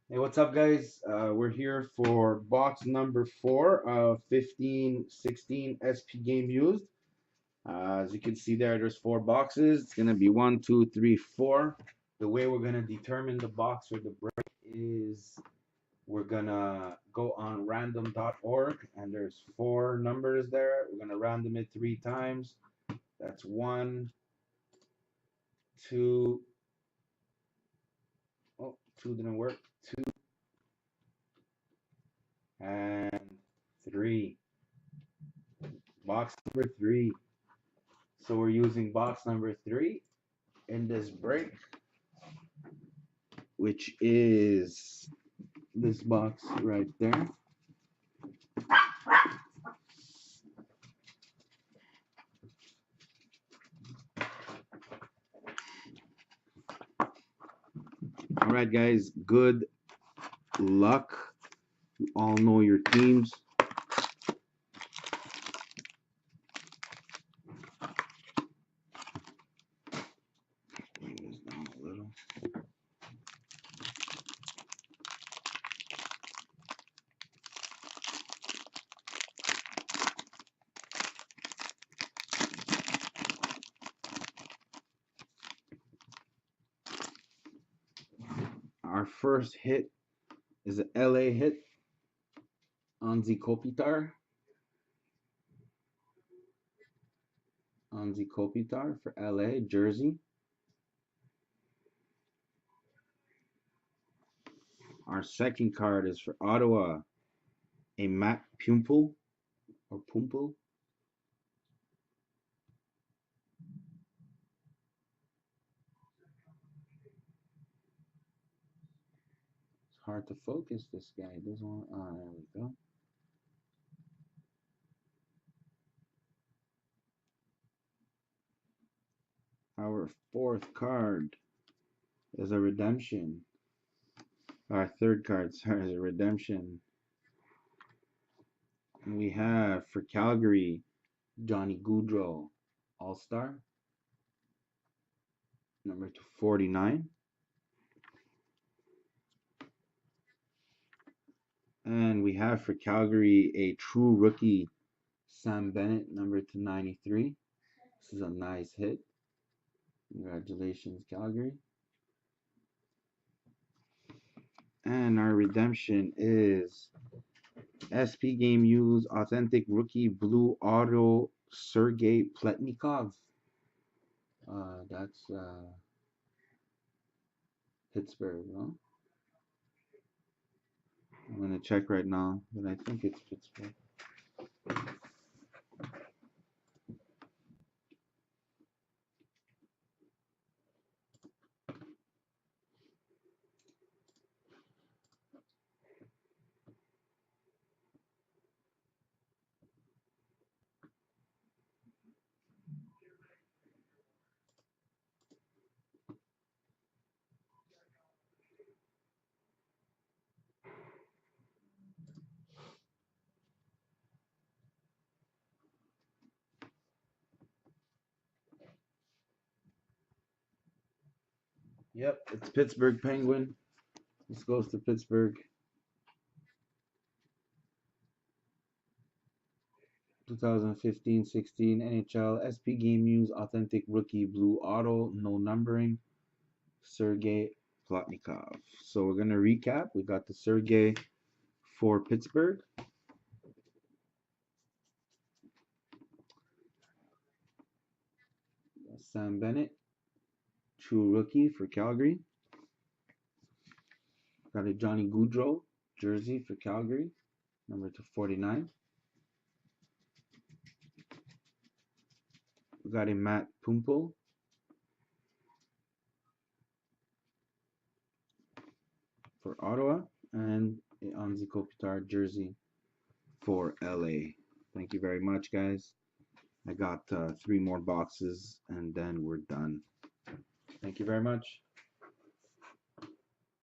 Hey, what's up, guys? We're here for box number 4 of 15-16 SP game used. As you can see there's 4 boxes. It's gonna be 1, 2, 3, 4. The way we're gonna determine the box or the break is we're gonna go on random.org and there's 4 numbers there. We're gonna random it 3 times. That's 1, 2. Oh, 2 didn't work. 2 and 3. Box number 3. So we're using box number 3 in this break, which is this box right there. All right, guys, good luck. You all know your teams. Bring this down a little. Our first hit is an LA hit, Anze Kopitar. Anze Kopitar for LA, jersey. Our second card is for Ottawa, a Matt Pumple or Pumple. It's hard to focus this guy. This one, there we go. Our fourth card is a redemption. Our third card, sorry, is a redemption. And we have for Calgary, Johnny Gaudreau, All-Star, number 49. And we have for Calgary a true rookie, Sam Bennett, number 293. This is a nice hit. Congratulations, Calgary. And our redemption is SP Game Use Authentic Rookie Blue Auto Sergei Pletnikov. That's Pittsburgh, huh? I'm gonna check right now, but I think it's Pittsburgh. Yep, it's Pittsburgh Penguin. This goes to Pittsburgh. 2015-16 NHL SP Game Use Authentic Rookie Blue Auto, no numbering, Sergei Plotnikov. So we're gonna recap. We got the Sergei for Pittsburgh. Sam Bennett, true rookie for Calgary. Got a Johnny Gaudreau jersey for Calgary, number 49. We got a Matt Pumple for Ottawa and a Anze Kopitar jersey for LA. Thank you very much, guys. I got 3 more boxes and then we're done. Thank you very much.